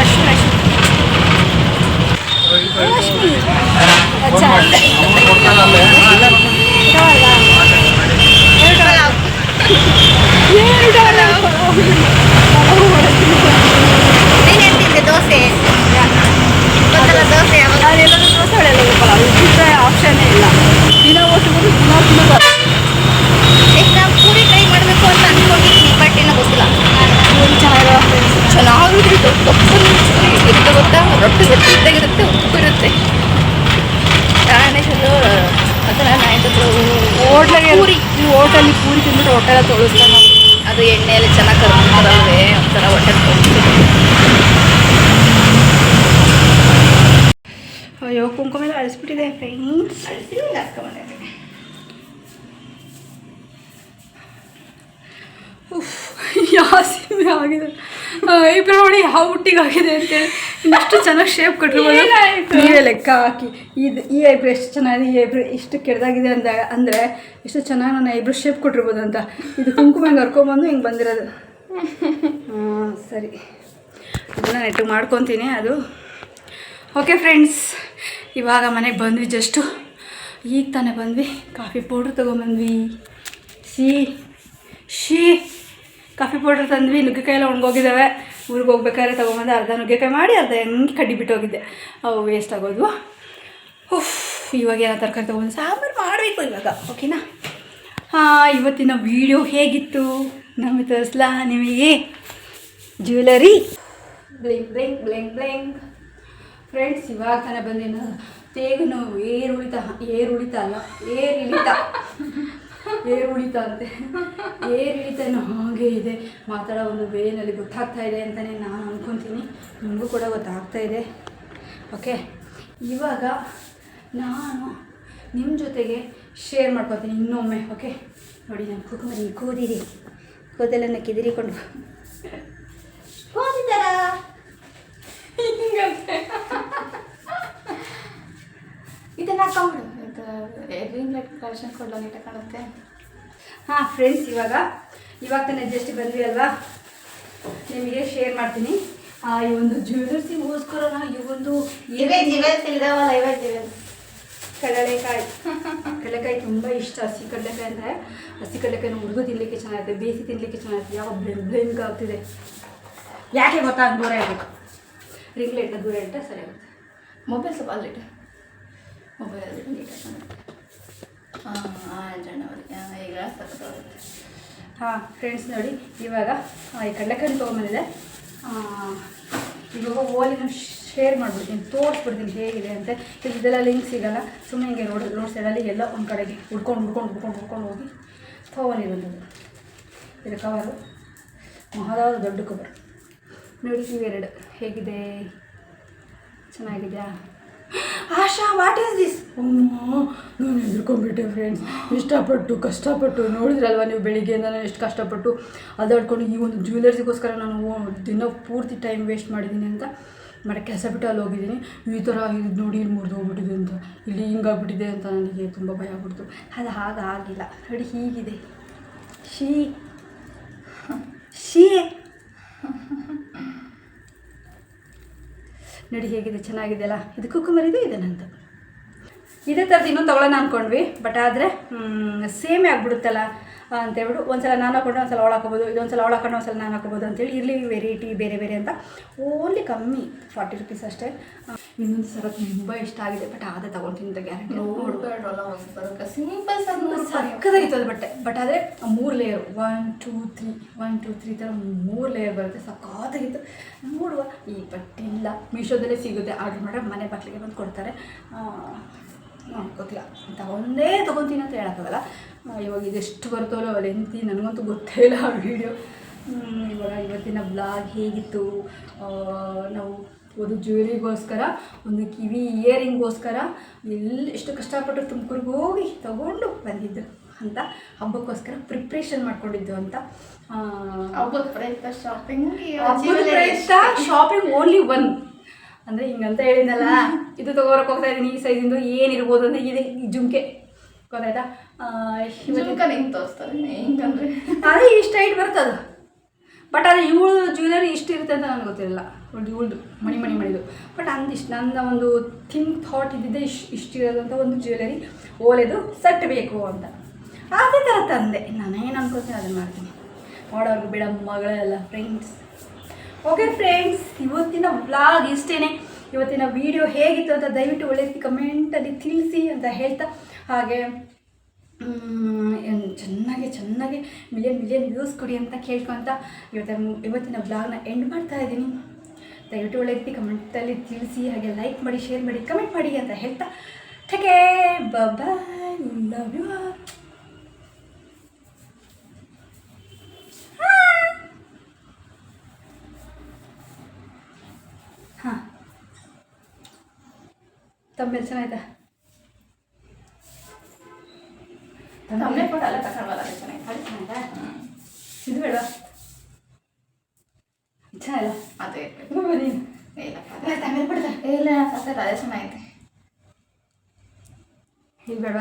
Rashu Rashu Rashmi. ಅಚ್ಚಾ ನೀನು ಹೇಳ್ತಿದ್ದೆ ದೋಸೆ ಗೊತ್ತಲ್ಲ, ದೋಸೆ ಯಾವಾಗ ನಾನೆಲ್ಲರೂ ದೋಸೆ ಹೊಡೆಯಲ್ಲ ಹೋಗಲ್ಲ, ಉಪ್ಪಿಟ್ಟೆ ಆಪ್ಷನ್ನೇ ಇಲ್ಲ. ದಿನ ಓಟ್ಬೋದು, ದಿನ ತಿನ್ನೋದು. ನೆಕ್ಸ್ಟ್ ನಾವು ಪೂರಿ ಟ್ರೈ ಮಾಡಬೇಕು ಅಂತ ಅಂದ್ಕೊಂಡಿದ್ದೀನಿ, ಬಟ್ ಏನೋ ಗೊತ್ತಿಲ್ಲ. ಪೂರಿ ಚೆನ್ನಾಗಿರೋ ಚೆನ್ನಾಗಿರುತ್ತೆ, ಉಪ್ಪು ಇರುತ್ತೆ ಗೊತ್ತಾ, ರೊಟ್ಟಿ ಇದ್ದಾಗಿರುತ್ತೆ, ಉಪ್ಪು ಇರುತ್ತೆ. ಚಾಣೇಶಲ್ಲೂ ಅದನ್ನು ಹೋಟ್ಲಿಗೆ ಪೂರಿ, ನೀವು ಹೋಟೆಲ್ಲಿ ಪೂರಿ ತಿಂದ್ಬಿಟ್ಟು ಹೊಟ್ಟೆಲ್ಲ ತೊಳಸ್ತಾನೆ. ಅದು ಅದು ಎಣ್ಣೆಯಲ್ಲಿ ಚೆನ್ನಾಗಿ ಕರ್ಕೊಂಡ್ಬರಲ್ವೇ ಒಂಥರ ಹೊಟ್ಟೆ ಅಯ್ಯೋ ಕುಂಕುಮ ಎಲ್ಲ ಅಳಿಸ್ಬಿಟ್ಟಿದೆ ಫ್ರೆಂಡ್ಸ್. ಯಾಸಿಮೆ ಆಗಿದೆ ಐಬ್ರೋ ನೋಡಿ ಯಾವ ಹುಟ್ಟಿಗೆ ಆಗಿದೆ ಅಂತೇಳಿ. ಇನ್ನಷ್ಟು ಚೆನ್ನಾಗಿ ಶೇಪ್ ಕೊಟ್ಟಿರ್ಬೋದು. ನೀವೇ ಲೆಕ್ಕ ಹಾಕಿ ಈ ಐಬ್ರೋ ಎಷ್ಟು ಚೆನ್ನಾಗಿದೆ, ಈ ಐಬ್ರೋ ಇಷ್ಟು ಕೆಡ್ದಾಗಿದೆ ಅಂದರೆ ಎಷ್ಟು ಚೆನ್ನಾಗಿ ನಾನು ಐಬ್ರೋ ಶೇಪ್ ಕೊಟ್ಟಿರ್ಬೋದು ಅಂತ. ಇದು ಕುಂಕುಮ ಹಿಂಗೆ ಹರ್ಕೊಂಬಂದು ಹಿಂಗೆ ಬಂದಿರೋದು. ಹಾಂ ಸರಿ, ಅದನ್ನು ನೆಟ್ಟಿಗೆ ಮಾಡ್ಕೊತೀನಿ. ಅದು ಓಕೆ ಫ್ರೆಂಡ್ಸ್, ಇವಾಗ ಮನೆಗೆ ಬಂದ್ವಿ. ಜಸ್ಟು ಈಗ ತಾನೇ ಬಂದ್ವಿ. ಕಾಫಿ ಪೌಡ್ರ್ ತೊಗೊಂಬಂದ್ವಿ. ಶೀ ಕಾಫಿ ಪೌಡ್ರ್ ತಂದ್ವಿ. ನುಗ್ಗೆಕಾಯಿ ಎಲ್ಲ ಒಣಗೋಗಿದ್ದಾವೆ. ಊರಿಗೆ ಹೋಗ್ಬೇಕಾದ್ರೆ ತೊಗೊಂಬಂದು ಅರ್ಧ ನುಗ್ಗೆಕಾಯಿ ಮಾಡಿ ಅರ್ಧ ಹೆಂಗೆ ಕಡ್ಡಿ ಬಿಟ್ಟೋಗಿದ್ದೆ. ಅವು ವೇಸ್ಟ್ ಆಗೋದು. ಇವಾಗ ಏನೋ ತರಕಾರಿ ತೊಗೊಂಡು ಸಾಂಬಾರು ಮಾಡಬೇಕು ಇವಾಗ. ಓಕೆನಾ? ಇವತ್ತಿನ ವೀಡಿಯೋ ಹೇಗಿತ್ತು ನಮಗೆ ತೋರಿಸ್ಲಾ ನಿಮಗೆ? Jewellery bling bling bling bling. Friends, ಇವಾಗ ತಾನೇ ಬಂದೇನು ತೇಗನು ಏರುಳಿತ ಅಂತೆ. ಏರಿಳಿತನೂ ಹಾಗೆ ಇದೆ. ಮಾತಾಡೋ ಒಂದು ವೇನಲ್ಲಿ ಗೊತ್ತಾಗ್ತಾ ಇದೆ ಅಂತಲೇ ನಾನು ಅಂದ್ಕೊತೀನಿ. ನಿಮಗೂ ಕೂಡ ಗೊತ್ತಾಗ್ತಾ ಇದೆ. ಓಕೆ, ಇವಾಗ ನಾನು ನಿಮ್ಮ ಜೊತೆಗೆ ಶೇರ್ ಮಾಡ್ಕೊತೀನಿ ಇನ್ನೊಮ್ಮೆ. ಓಕೆ ನೋಡಿ, ನಾನು ಕುಕುಮರಿ ಕೂದಲನ್ನು ಕಿದಿರಿಕೊಂಡು ಇದನ್ನು ಹಾಕೊಂಡು ಗ್ರೀನ್ ಲೈಟ್ ಕಲೆಕ್ಷನ್ ಕೊಡಲ್ಲ, ನೀಟಾಗಿ ಕಾಣುತ್ತೆ. ಹಾಂ ಫ್ರೆಂಡ್ಸ್, ಇವಾಗ ತಾನೇ ಜಸ್ಟ್ ಬಂದ್ವಿ ಅಲ್ವಾ, ನಿಮಗೆ ಶೇರ್ ಮಾಡ್ತೀನಿ. ಈ ಒಂದು ಜ್ಯುವೆಲರ್ಸಿಗೋಸ್ಕರ ಈ ಒಂದು ಕಡಲೆಕಾಯಿ ತುಂಬ ಇಷ್ಟ. ಹಸಿ ಕಡಲೆಕಾಯಿ ಅಂದರೆ ಹಸಿ ಕಡಲೆಕಾಯಿನ ಹುರಿದು ತಿನ್ನಲಿಕ್ಕೆ ಚೆನ್ನಾಗಿರುತ್ತೆ, ಬೇಯಿಸಿ ತಿನ್ನಲಿಕ್ಕೆ ಚೆನ್ನಾಗಿರುತ್ತೆ. ಯಾವ ಬ್ಲೆಂಕ್ ಆಗ್ತಿದೆ ಯಾಕೆ ಗೊತ್ತಾ? ದೂರ ಇರಬೇಕು, ರಿಂಗ್ ಲೈಟ್ನ ದೂರ ಇಟ್ಟರೆ ಸರಿ ಆಗುತ್ತೆ. ಮೊಬೈಲ್ ಸ್ವಲ್ಪ ಅಲ್ಲಿಟ್ಟು ಮೊಬೈಲಲ್ಲಿ ನೀಟಾಗಿ ಈಗ ಸಕ್ಕತ್ತಾಗುತ್ತೆ. ಹಾಂ ಫ್ರೆಂಡ್ಸ್, ನೋಡಿ ಇವಾಗ ಈ ಕಡಲೆಕಾಯಿ ತೊಗೊಂಬಂದಿದೆ. ಇವಾಗ ಓಲಿನ ಶೇರ್ ಮಾಡಿಬಿಡ್ತೀನಿ, ತೋರಿಸ್ಬಿಡ್ತೀನಿ ಹೇಗಿದೆ ಅಂತ. ಇದೆಲ್ಲ ಲಿಂಕ್ ಸಿಗೋಲ್ಲ, ಸುಮ್ಮನೆ ಹಿಂಗೆ ರೋಡ್ ಸೈಡಲ್ಲಿ ಎಲ್ಲ ಒಂದು ಕಡೆಗೆ ಹುಡ್ಕೊಂಡು ಹೋಗಿ ತೊಗೊಂಡಿರೋದು. ಇದು ಕವರು, ಮಹದಾದ ದೊಡ್ಡ ಕವರ್ ನೋಡಿ. ಇವೆರಡು ಹೇಗಿದೆ? ಚೆನ್ನಾಗಿದೆಯಾ? ಆಶಾ, ವಾಟ್ ಈಸ್ ದಿಸ್? ನಾನು ಹೆದರ್ಕೊಂಡ್ಬಿಟ್ಟೆ ಫ್ರೆಂಡ್ಸ್. ಕಷ್ಟಪಟ್ಟು ನೋಡಿದ್ರಲ್ವ ನೀವು, ಬೆಳಿಗ್ಗೆಯಿಂದ ನಾನು ಎಷ್ಟು ಕಷ್ಟಪಟ್ಟು ಅದಾಡ್ಕೊಂಡು ಈ ಒಂದು ಜ್ಯುವೆಲರ್ಸಿಗೋಸ್ಕರ ನಾನು ದಿನ ಪೂರ್ತಿ ಟೈಮ್ ವೇಸ್ಟ್ ಮಾಡಿದ್ದೀನಿ ಅಂತ ಮಾಡಿ ಕೆಲಸ ಬಿಟ್ಟು ಅಲ್ಲಿ ಹೋಗಿದ್ದೀನಿ. ಈ ಥರ ಇದು ನೋಡಿ, ಇಲ್ಲಿ ಮುರಿದು ಹೋಗ್ಬಿಟ್ಟಿದೆ ಅಂತ, ಇಲ್ಲಿ ಹಿಂಗಾಗ್ಬಿಟ್ಟಿದೆ ಅಂತ ನನಗೆ ತುಂಬ ಭಯ ಆಗ್ಬಿಡ್ತು. ಅದು ಹಾಗಾಗಿಲ್ಲ ನೋಡಿ, ಹೀಗಿದೆ. ಶೀ ನೋಡಿ ಹೇಗಿದೆ, ಚೆನ್ನಾಗಿದೆಯಲ್ಲ. ಇದು ಕುಕ್ಕುಮರಿದು, ಇದೆ ನಂದು. ಇದೇ ಥರದ್ದು ಇನ್ನೊಂದು ತೊಗೊಳ್ಳೋಣ ಅಂದ್ಕೊಂಡ್ವಿ, ಬಟ್ ಆದರೆ ಸೇಮೇ ಆಗಿಬಿಡುತ್ತಲ್ಲ ಅಂತೇಳ್ಬಿಟ್ಟು ಒಂದ್ಸಲ ನಾನು ಹಾಕೊಂಡ್ರೆ ಒಂದ್ಸಲ ಅವಳು ಹಾಕೋಬೋದು, ಇದೊಂದ್ಸಲ ಅವಳು ಹಾಕೊಂಡು ಒಂದ್ಸಲ ನಾನು ಹಾಕೋಬೋದು ಅಂತೇಳಿ ಇರಲಿ ವೆರೈಟಿ ಬೇರೆ ಅಂತ. ಓನ್ಲಿ ಕಮ್ಮಿ 40 ರೂಪೀಸ್ ಅಷ್ಟೇ. ಇನ್ನೊಂದು ಸಲ ತುಂಬ ಇಷ್ಟ ಆಗಿದೆ, ಬಟ್ ಅದೇ ತೊಗೊಳ್ತೀನಿ ಅಂತ ಗ್ಯಾರಂಟಿ. ನೋಡ್ಬೇಡಲ್ಲ, ಬರೋಕ್ಕೆ ಸಿಂಪಲ್ ಸಕ್ಕದಾಗಿತ್ತು ಅದು ಬಟ್ಟೆ. ಬಟ್ ಆದರೆ 3 ಲೇಯರ್, 1 2 3 ಥರ 3 ಲೇಯರ್ ಬರುತ್ತೆ. ಸಕ್ಕತ್ತಾಗಿತ್ತು. ನೋಡುವ, ಈ ಬಟ್ಟೆ ಇಲ್ಲ, ಮೀಶೋದಲ್ಲೇ ಸಿಗುತ್ತೆ. ಆರ್ಡ್ರ್ ಮಾಡಿ ಮನೆ ಬಾಗಿಲಿಗೆ ಬಂದು ಕೊಡ್ತಾರೆ. ಗೊತ್ತಿಲ್ಲ, ಒಂದೇ ತೊಗೊತೀನಿ ಅಂತ ಹೇಳೋಕ್ಕಾಗಲ್ಲ. ಇವಾಗ ಇದೆಷ್ಟು ಬರ್ತವಲ್ಲ ಲೆಂತಿ, ನನಗಂತೂ ಗೊತ್ತೇ ಇಲ್ಲ ಆ ವಿಡಿಯೋ. ಇವಾಗ ಇವತ್ತಿನ ಬ್ಲಾಗ್ ಹೇಗಿತ್ತು? ನಾವು ಒಂದು ಜ್ಯುವೆಲರಿಗೋಸ್ಕರ, ಒಂದು ಕಿವಿ ಇಯರಿಂಗೋಸ್ಕರ ಎಷ್ಟು ಕಷ್ಟಪಟ್ಟು ತುಮಕೂರಿಗೆ ಹೋಗಿ ತೊಗೊಂಡು ಬಂದಿದ್ದು ಅಂತ, ಹಬ್ಬಕ್ಕೋಸ್ಕರ ಪ್ರಿಪ್ರೇಷನ್ ಮಾಡ್ಕೊಂಡಿದ್ದು ಅಂತ. ಹಬ್ಬದ ಪ್ರಯುಕ್ತ ಶಾಪಿಂಗ್ ಓನ್ಲಿ ಒನ್ ಅಂದರೆ ಹಿಂಗಂತ ಹೇಳಿದ್ನಲ್ಲ, ಇದು ತೊಗೊಳಕ್ಕೆ ಹೋಗ್ತಾ ಇದ್ದೀನಿ. ಈ ಸೈಜಿಂದು ಏನಿರ್ಬೋದು ಅಂದರೆ ಇದೆ ಈ ಜುಮ್ಕೆ, ಗೊತ್ತಾಯ್ತಾ? ಹಿಂಗೆ ತೋರಿಸ್ತಾರೆ ಹಿಂಗಂದ್ರೆ ಅದೇ ಇಷ್ಟು ಹೈಟ್ ಬರ್ತದೆ. ಬಟ್ ಅದು ಇವಳು ಜ್ಯುವೆಲರಿ ಇಷ್ಟು ಇರುತ್ತೆ ಅಂತ ನನಗೆ ಗೊತ್ತಿರಲಿಲ್ಲ. ಇವಳ್ದು ಮಣಿದು. ಬಟ್ ಅಂದಿಷ್ಟು ನನ್ನ ಒಂದು ಥಾಟ್ ಇದ್ದಿದ್ದೆ ಇಷ್ಟಿರೋದು ಅಂತ, ಒಂದು ಜ್ಯುವೆಲರಿ ಓಲೆದು ಸೆಟ್ ಬೇಕು ಅಂತ. ಅದೇ ಥರ ತಂದೆ. ನಾನೇನು ಅನ್ಕೋತೀನಿ ಅದನ್ನು ಮಾಡ್ತೀನಿ. ಮಾಡೋರ್ಗು ಬಿಡ ಮಗಳೆಲ್ಲ ಫ್ರೆಂಡ್ಸ್. ಓಕೆ ಫ್ರೆಂಡ್ಸ್, ಇವತ್ತಿನ ವ್ಲಾಗ್ ಇಷ್ಟೇ. ಇವತ್ತಿನ ವಿಡಿಯೋ ಹೇಗಿತ್ತು ಅಂತ ದಯವಿಟ್ಟು ಒಳ್ಳೆ ಕಮೆಂಟಲ್ಲಿ ತಿಳಿಸಿ ಅಂತ ಹೇಳ್ತಾ, ಹಾಗೆ ಚೆನ್ನಾಗಿ ಮಿಲಿಯನ್ ವ್ಯೂಸ್ ಕೊಡಿ ಅಂತ ಕೇಳ್ಕೊತ ಇವತ್ತಿನ ವ್ಲಾಗ್ನ ಎಂಡ್ ಮಾಡ್ತಾ ಇದ್ದೀನಿ. ದಯವಿಟ್ಟು ಒಳ್ಳೆ ರೀತಿ ಕಮೆಂಟಲ್ಲಿ ತಿಳಿಸಿ, ಹಾಗೆ ಲೈಕ್ ಮಾಡಿ, ಶೇರ್ ಮಾಡಿ, ಕಮೆಂಟ್ ಮಾಡಿ ಅಂತ ಹೇಳ್ತಾ, take care, bye, love you. ತಮ್ಮ ಚೆನ್ನಾಯ್ತಾ? ತಮ್ಮನೆ ಕೂಡ ಅಲ್ಲ ತಗೊಂಡ್ಬಲ್ಲ ಚೆನ್ನಾಗಿ ಚೆನ್ನಾಯ್ತಾ? ಇದು ಬೇಡ ಚೆನ್ನಾಗಿಲ್ಲ ಅದೇ ನೀನು ಇಲ್ಲ ತಮಿಳ್ ಬಿಡ್ದೆ ಇಲ್ಲ ಸತ್ತಲ್ಲ ಅದೇ ಚೆನ್ನಾಗೈತೆ ಇದು ಬೇಡ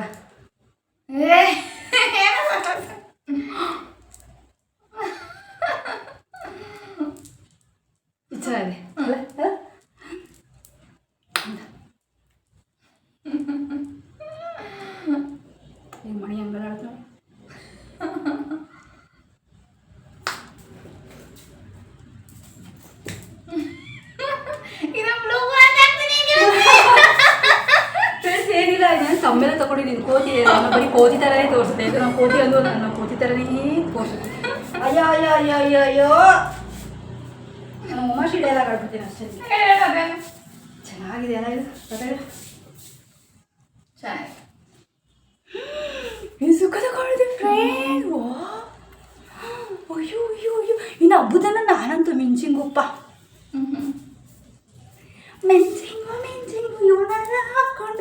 ಇದು ಚೆನ್ನಾಗಿದೆ ಅಲ್ಲ ಈಗ ಮಣಿ ಹಂಗಲ್ಲ ಆಡ್ತಾಳೆ. ಫ್ರೆಂಡ್ಸ್ ಏನಿಲ್ಲ ನಾನು ತಮ್ಮೆಲ್ಲ ತಗೊಂಡಿದ್ದೀನಿ ಕೋತಿ ನಾನು ಬರೀ ಕೋತಿ ಥರನೇ ತೋರಿಸಿದೆ ಇದು ನಾವು ಕೋತಿ ಅಂದು ನಾನು ಕೋತಿ ಥರನೇ ತೋರಿಸಿದೆ. ಅಯ್ಯೋ ಅಯ್ಯೋ ಅಯ್ಯೋ ಅಯ್ಯೋ ಅಯ್ಯೋ ನಾನು ಉಮಾಶಿ ಡೈಲಾಗ್ ಆಡ್ಬಿಡ್ತೀನಿ ಅಷ್ಟೇ. ಚೆನ್ನಾಗಿದೆ ಅಲ್ಲ ಇದು ಗೊತ್ತಾಗ ಚೆನ್ನಾಗಿ ಇದು ಸುಖ ತಗೊಳ್ಳಿದೆ ಫ್ರೆಂಡ್. ವಾ ಅಯ್ಯೋ ಅಯ್ಯೋ ಅಯ್ಯೋ ಇನ್ನು ಹಬ್ಬದನ್ನ ನಾನಂತೂ ಮಿಂಚಿಂಗುಪ್ಪ ಮೆಣಸಿಂಗು ಮೆಣಸಿಂಗು ಇವನೆಲ್ಲ ಹಾಕೊಂಡು